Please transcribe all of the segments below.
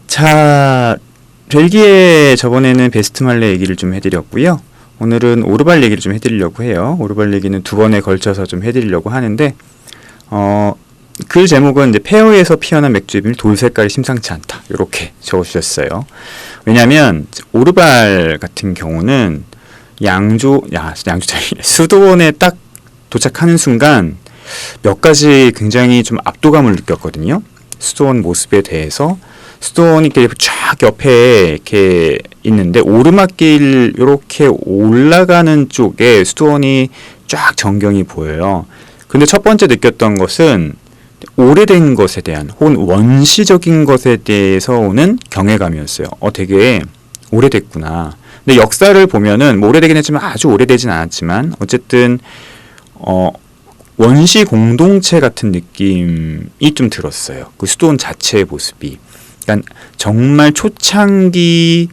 자, 벨기에 저번에는 베스트말레 얘기를 좀 해드렸고요. 오늘은 오르발 얘기를 좀 해드리려고 해요. 오르발 얘기는 두 번에 걸쳐서 좀 해드리려고 하는데, 글 제목은 이제 폐허에서 피어난 맥주의 비밀, 돌 색깔이 심상치 않다, 이렇게 적어주셨어요. 왜냐하면 오르발 같은 경우는 수도원에 딱 도착하는 순간 몇 가지 굉장히 좀 압도감을 느꼈거든요. 수도원 모습에 대해서. 수도원이 이렇게 쫙 옆에 이렇게 있는데 오르막길 이렇게 올라가는 쪽에 수도원이 쫙 전경이 보여요. 근데 첫 번째 느꼈던 것은 오래된 것에 대한 혹은 원시적인 것에 대해서 오는 경외감이었어요. 되게 오래됐구나. 근데 역사를 보면은 뭐 오래되긴 했지만 아주 오래되진 않았지만 어쨌든 원시 공동체 같은 느낌이 좀 들었어요. 그 수도원 자체의 모습이. 그러니까 정말 초창기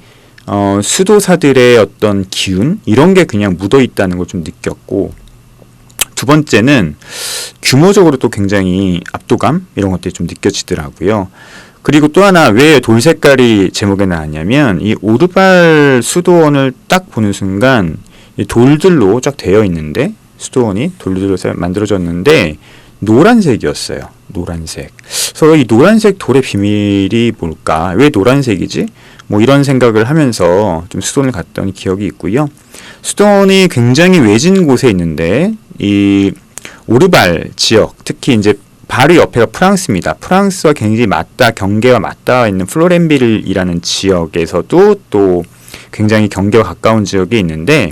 수도사들의 어떤 기운 이런 게 그냥 묻어 있다는 걸 좀 느꼈고, 두 번째는 규모적으로 또 굉장히 압도감 이런 것들이 좀 느껴지더라고요. 그리고 또 하나 왜 돌 색깔이 제목에 나왔냐면 이 오르발 수도원을 딱 보는 순간 이 돌들로 쫙 되어 있는데, 수도원이 돌들로 만들어졌는데 노란색이었어요. 노란색. 그래서 이 노란색 돌의 비밀이 뭘까? 왜 노란색이지? 뭐 이런 생각을 하면서 좀 수도원을 갔던 기억이 있고요. 수도원이 굉장히 외진 곳에 있는데 이 오르발 지역, 특히 이제 바로 옆에가 프랑스입니다. 프랑스와 굉장히 경계와 맞닿아 있는 플로렌빌이라는 지역에서도 또 굉장히 경계와 가까운 지역이 있는데,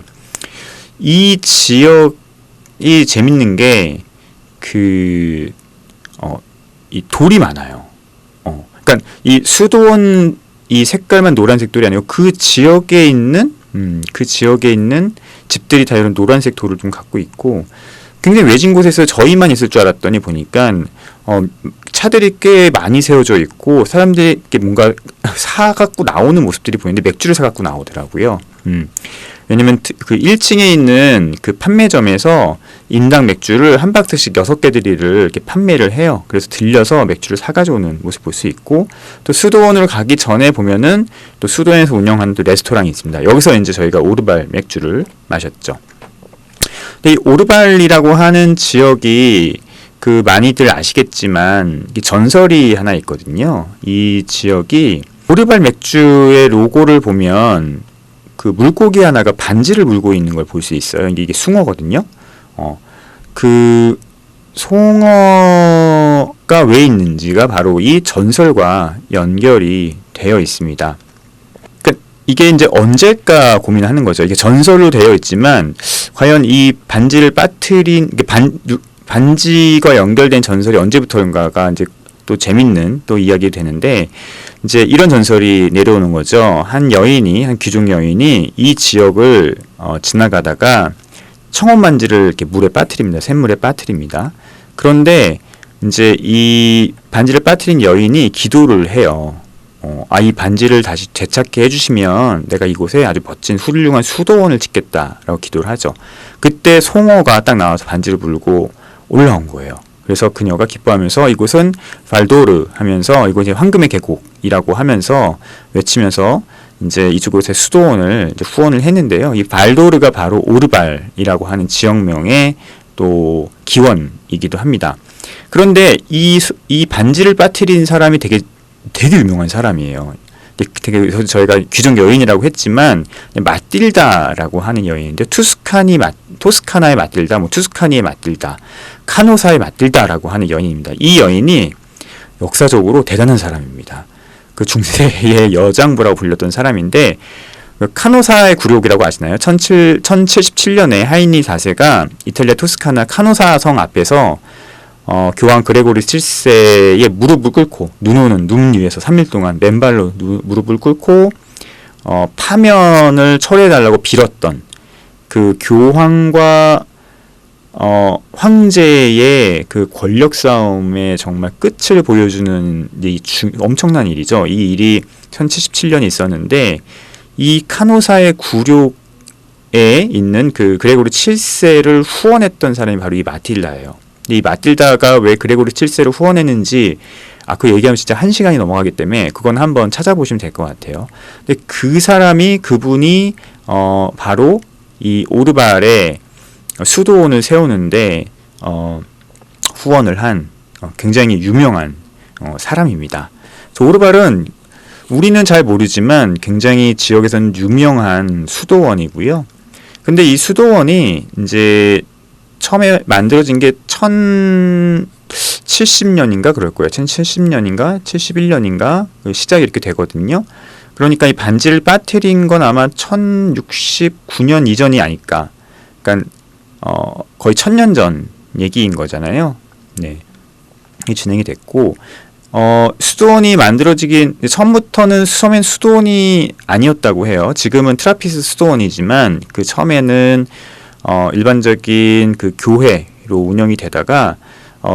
이 지역이 재밌는 게 이 돌이 많아요. 그러니까 이 수도원 이 색깔만 노란색 돌이 아니고 그 지역에 있는 집들이 다 이런 노란색 돌을 좀 갖고 있고, 굉장히 외진 곳에서 저희만 있을 줄 알았더니 보니까 차들이 꽤 많이 세워져 있고 사람들이 이렇게 뭔가 사갖고 나오는 모습들이 보이는데 맥주를 사갖고 나오더라고요. 왜냐면 그 1층에 있는 그 판매점에서 인당 맥주를 한 박스씩 6개들이를 이렇게 판매를 해요. 그래서 들려서 맥주를 사가져오는 모습 볼 수 있고, 또 수도원으로 가기 전에 보면은 또 수도원에서 운영하는 또 레스토랑이 있습니다. 여기서 이제 저희가 오르발 맥주를 마셨죠. 근데 이 오르발이라고 하는 지역이 그 많이들 아시겠지만 이 전설이 하나 있거든요. 이 지역이 오르발 맥주의 로고를 보면 그 물고기 하나가 반지를 물고 있는 걸 볼 수 있어요. 이게 숭어거든요. 그 송어가 왜 있는지가 바로 이 전설과 연결이 되어 있습니다. 그러니까 이게 이제 언제까 고민하는 거죠. 이게 전설로 되어 있지만 과연 이 반지를 빠뜨린 반지가 연결된 전설이 언제부터인가가 이제 또 재밌는 또 이야기 되는데, 이제 이런 전설이 내려오는 거죠. 한 귀족 여인이 이 지역을 지나가다가 청혼 반지를 이렇게 물에 빠뜨립니다. 샘물에 빠뜨립니다. 그런데 이제 이 반지를 빠뜨린 여인이 기도를 해요. 이 반지를 다시 되찾게 해주시면 내가 이곳에 아주 멋진 훌륭한 수도원을 짓겠다라고 기도를 하죠. 그때 송어가 딱 나와서 반지를 물고 올라온 거예요. 그래서 그녀가 기뻐하면서 이곳은 발도르 하면서 이곳이 황금의 계곡이라고 하면서 외치면서 이제 이곳의 수도원을 이제 후원을 했는데요. 이 발도르가 바로 오르발이라고 하는 지역명의 또 기원이기도 합니다. 그런데 이 반지를 빠뜨린 사람이 되게 유명한 사람이에요. 되게 저희가 귀족 여인이라고 했지만 마틸다라고 하는 여인인데, 토스카나의 마틸다, 투스카니의 마틸다, 카노사의 마틸다라고 하는 여인입니다. 이 여인이 역사적으로 대단한 사람입니다. 그 중세의 여장부라고 불렸던 사람인데, 카노사의 굴욕이라고 아시나요? 1077년에 하이니 4세가 이탈리아 토스카나 카노사 성 앞에서 교황 그레고리 7세의 무릎을 꿇고 눈 위에서 3일 동안 맨발로 무릎을 꿇고 파면을 철회해달라고 빌었던 그 교황과 황제의 그 권력 싸움의 정말 끝을 보여주는 엄청난 일이죠. 이 일이 1077년에 있었는데, 이 카노사의 굴욕에 있는 그 그레고리 7세를 후원했던 사람이 바로 이 마틸다예요. 이 마틸다가 왜 그레고리 7세를 후원했는지 그 얘기하면 진짜 1시간이 넘어가기 때문에 그건 한번 찾아보시면 될 것 같아요. 근데 그분이 바로 이 오르발에 수도원을 세우는데 후원을 한 굉장히 유명한 사람입니다. 오르발은 우리는 잘 모르지만 굉장히 지역에서는 유명한 수도원이고요. 근데 이 수도원이 이제 처음에 만들어진 게 1070년인가 그럴 거예요. 1070년인가 71년인가 시작이 이렇게 되거든요. 그러니까 이 반지를 빠뜨린 건 아마 1069년 이전이 아닐까. 그러니까 거의 1000년 전 얘기인 거잖아요. 네. 이 진행이 됐고 수도원이 만들어지긴 처음부터는 처음엔 수도원이 아니었다고 해요. 지금은 트라피스 수도원이지만 그 처음에는 일반적인 그 교회로 운영이 되다가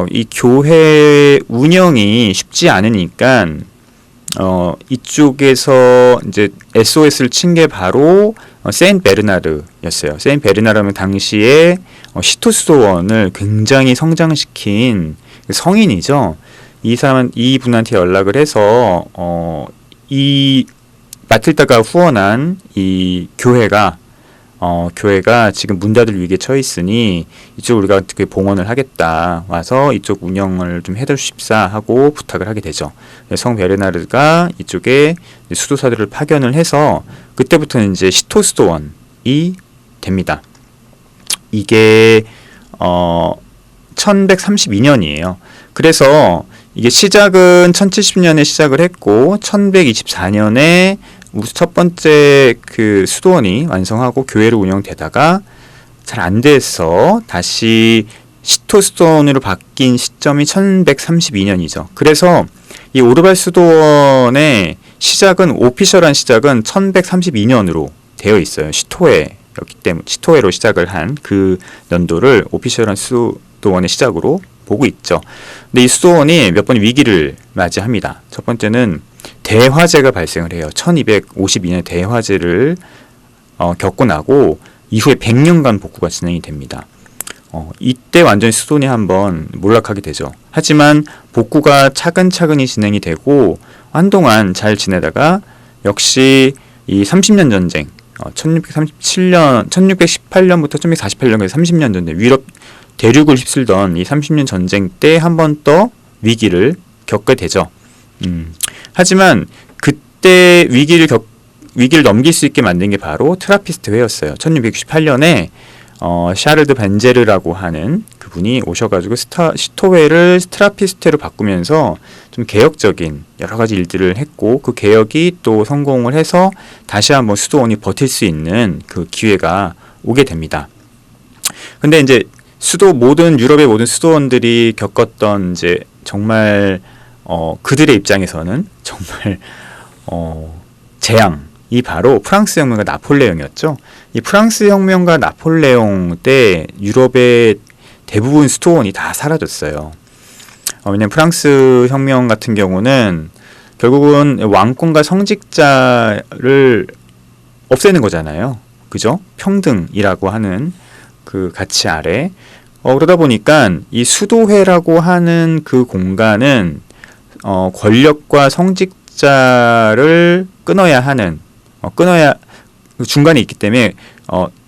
이 교회 운영이 쉽지 않으니까 이쪽에서 이제 SOS를 친 게 바로 세인트 베르나르였어요. 세인트 베르나르는 당시에 시토 수도원을 굉장히 성장시킨 성인이죠. 이분한테 연락을 해서 이 마틸다가 후원한 이 교회가 지금 문 닫을 위기에 처해 있으니 이쪽 우리가 어떻게 봉헌을 하겠다. 와서 이쪽 운영을 좀 해주십사 하고 부탁을 하게 되죠. 성 베르나르가 이쪽에 수도사들을 파견을 해서 그때부터는 이제 시토 수도원이 됩니다. 이게 1132년이에요. 그래서 이게 시작은 1070년에 시작을 했고 1124년에 첫 번째 그 수도원이 완성하고 교회로 운영되다가 잘 안 돼서 다시 시토 수도원으로 바뀐 시점이 1132년이죠. 그래서 이 오르발 수도원의 시작은 오피셜한 시작은 1132년으로 되어 있어요. 시토회였기 때문에 시토회로 시작을 한 그 연도를 오피셜한 수도원의 시작으로 보고 있죠. 근데 이 수도원이 몇 번 위기를 맞이합니다. 첫 번째는 대화재가 발생을 해요. 1252년에 대화재를 겪고 나고 이후에 100년간 복구가 진행이 됩니다. 이때 완전히 수도원이 한번 몰락하게 되죠. 하지만 복구가 차근차근히 진행이 되고 한동안 잘 지내다가 역시 이 30년 전쟁 1618년부터 1648년까지 30년 전쟁 유럽 대륙을 휩쓸던 이 30년 전쟁 때 한 번 더 위기를 겪게 되죠. 하지만 그때 위기를 넘길 수 있게 만든 게 바로 트라피스트 회였어요. 1668년에 샤를드 벤제르라고 하는 그분이 오셔가지고 시토회를 트라피스트로 바꾸면서 좀 개혁적인 여러 가지 일들을 했고 그 개혁이 또 성공을 해서 다시 한번 수도원이 버틸 수 있는 그 기회가 오게 됩니다. 근데 이제 유럽의 모든 수도원들이 겪었던 이제 정말 그들의 입장에서는 정말 재앙이 바로 프랑스 혁명과 나폴레옹이었죠. 이 프랑스 혁명과 나폴레옹 때 유럽의 대부분 수도원이 다 사라졌어요. 왜냐면 프랑스 혁명 같은 경우는 결국은 왕권과 성직자를 없애는 거잖아요. 그죠? 평등이라고 하는 그 가치 아래 그러다 보니까 이 수도회라고 하는 그 공간은 권력과 성직자를 끊어야 하는 중간에 있기 때문에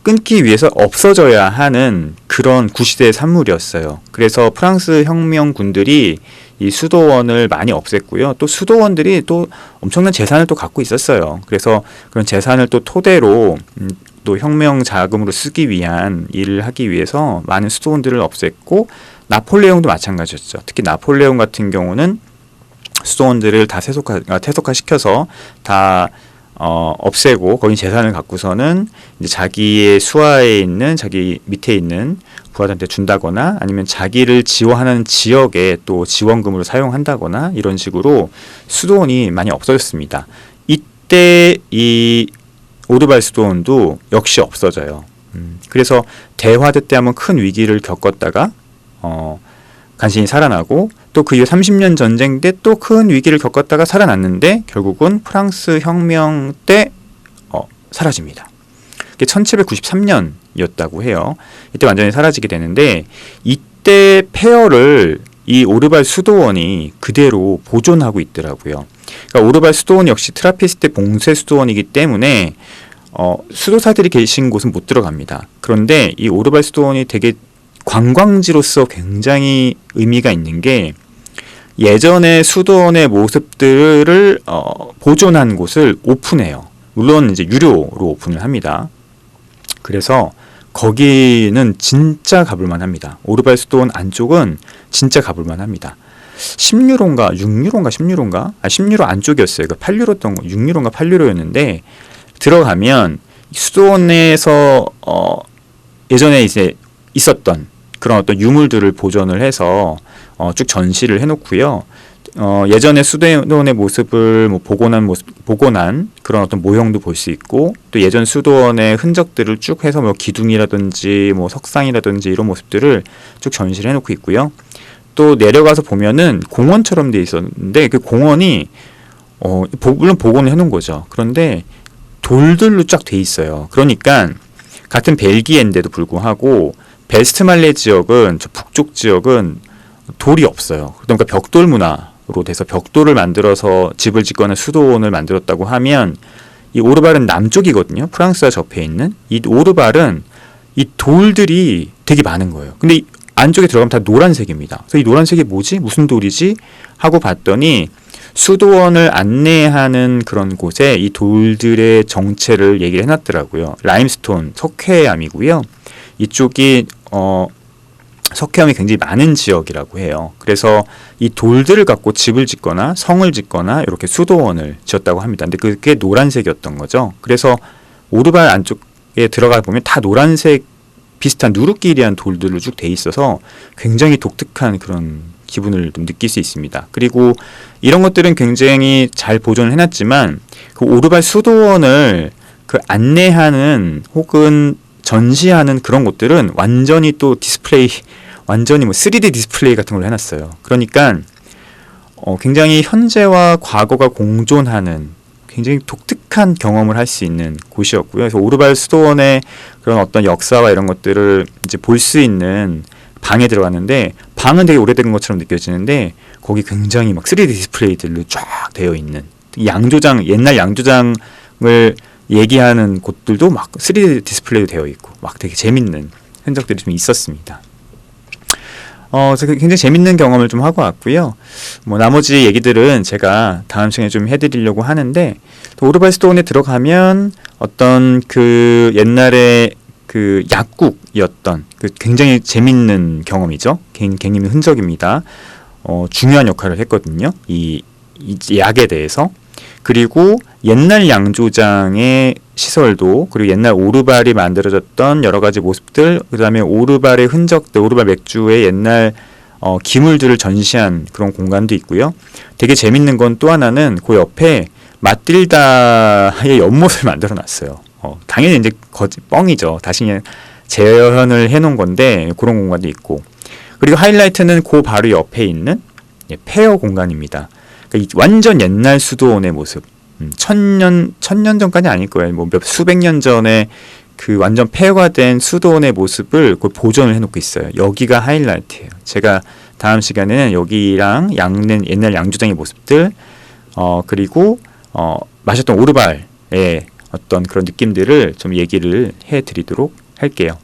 끊기 위해서 없어져야 하는 그런 구시대의 산물이었어요. 그래서 프랑스 혁명군들이 이 수도원을 많이 없앴고요. 또 수도원들이 또 엄청난 재산을 또 갖고 있었어요. 그래서 그런 재산을 또 토대로 또 혁명 자금으로 쓰기 위한 일을 하기 위해서 많은 수도원들을 없앴고 나폴레옹도 마찬가지였죠. 특히 나폴레옹 같은 경우는 수도원들을 다 퇴속화시켜서 다 없애고 거기 재산을 갖고서는 이제 자기의 수하에 있는 자기 밑에 있는 부하들한테 준다거나 아니면 자기를 지원하는 지역에 또 지원금으로 사용한다거나 이런 식으로 수도원이 많이 없어졌습니다. 이때 이 오르발 수도원도 역시 없어져요. 그래서 대화대 때 한번 큰 위기를 겪었다가 간신히 살아나고 또 그 이후 30년 전쟁 때 또 큰 위기를 겪었다가 살아났는데 결국은 프랑스 혁명 때 사라집니다. 그게 1793년이었다고 해요. 이때 완전히 사라지게 되는데 이때 폐허를 이 오르발 수도원이 그대로 보존하고 있더라고요. 그러니까 오르발 수도원 역시 트라피스트 봉쇄 수도원이기 때문에 수도사들이 계신 곳은 못 들어갑니다. 그런데 이 오르발 수도원이 되게 관광지로서 굉장히 의미가 있는 게 예전의 수도원의 모습들을 보존한 곳을 오픈해요. 물론 이제 유료로 오픈을 합니다. 그래서 거기는 진짜 가볼만 합니다. 오르발 수도원 안쪽은 진짜 가볼만 합니다. 10유로인가 6유로인가 10유로인가 10유로 안쪽이었어요. 8유로였던 거 6유로인가 8유로였는데 들어가면 수도원에서 예전에 이제 있었던 그런 어떤 유물들을 보존을 해서 쭉 전시를 해놓고요. 예전에 수도원의 모습을 복원한 그런 어떤 모형도 볼 수 있고, 또 예전 수도원의 흔적들을 쭉 해서 기둥이라든지 석상이라든지 이런 모습들을 쭉 전시를 해놓고 있고요. 또 내려가서 보면은 공원처럼 돼 있었는데 그 공원이 물론 복원을 해놓은 거죠. 그런데 돌들로 쫙 돼 있어요. 그러니까 같은 벨기에인데도 불구하고 베스트말레 지역은 저 북쪽 지역은 돌이 없어요. 그러니까 벽돌 문화로 돼서 벽돌을 만들어서 집을 짓거나 수도원을 만들었다고 하면 이 오르발은 남쪽이거든요. 프랑스와 접해 있는 이 오르발은 이 돌들이 되게 많은 거예요. 근데 이 안쪽에 들어가면 다 노란색입니다. 그래서 이 노란색이 뭐지? 무슨 돌이지? 하고 봤더니 수도원을 안내하는 그런 곳에 이 돌들의 정체를 얘기를 해놨더라고요. 라임스톤, 석회암이고요. 이쪽이 석회암이 굉장히 많은 지역이라고 해요. 그래서 이 돌들을 갖고 집을 짓거나 성을 짓거나 이렇게 수도원을 지었다고 합니다. 근데 그게 노란색이었던 거죠. 그래서 오르발 안쪽에 들어가 보면 다 노란색 비슷한 누르끼리한 돌들로 쭉 돼 있어서 굉장히 독특한 그런 기분을 좀 느낄 수 있습니다. 그리고 이런 것들은 굉장히 잘 보존을 해놨지만 그 오르발 수도원을 그 안내하는 혹은 전시하는 그런 곳들은 완전히 또 디스플레이, 완전히 3D 디스플레이 같은 걸 해놨어요. 그러니까 굉장히 현재와 과거가 공존하는 굉장히 독특한 경험을 할 수 있는 곳이었고요. 그래서 오르발 수도원의 그런 어떤 역사와 이런 것들을 이제 볼 수 있는 방에 들어갔는데, 방은 되게 오래된 것처럼 느껴지는데 거기 굉장히 3D 디스플레이들로 쫙 되어 있는 양조장, 옛날 양조장을 얘기하는 곳들도 3D 디스플레이로 되어 있고 되게 재밌는 흔적들이 좀 있었습니다. 그래서 굉장히 재밌는 경험을 좀 하고 왔고요. 나머지 얘기들은 제가 다음 시간에 좀 해드리려고 하는데, 또 오르발 수도원에 들어가면 어떤 그 옛날에 그 약국이었던 그 굉장히 재밌는 경험이죠. 갱님의 흔적입니다. 중요한 역할을 했거든요. 이 약에 대해서. 그리고 옛날 양조장의 시설도, 그리고 옛날 오르발이 만들어졌던 여러 가지 모습들, 그 다음에 오르발의 흔적들, 오르발 맥주의 옛날 기물들을 전시한 그런 공간도 있고요. 되게 재밌는 건 또 하나는 그 옆에 마틸다의 연못을 만들어 놨어요. 당연히 이제 뻥이죠. 다시 그냥 재현을 해놓은 건데 그런 공간도 있고, 그리고 하이라이트는 그 바로 옆에 있는 폐허 공간입니다. 그러니까 완전 옛날 수도원의 모습. 천년 전까지 아닐 거예요. 수백 년 전에 그 완전 폐허된 수도원의 모습을 보존을 해놓고 있어요. 여기가 하이라이트예요. 제가 다음 시간에는 여기랑 옛날 양조장의 모습들, 그리고 마셨던 오르발의 어떤 그런 느낌들을 좀 얘기를 해드리도록 할게요.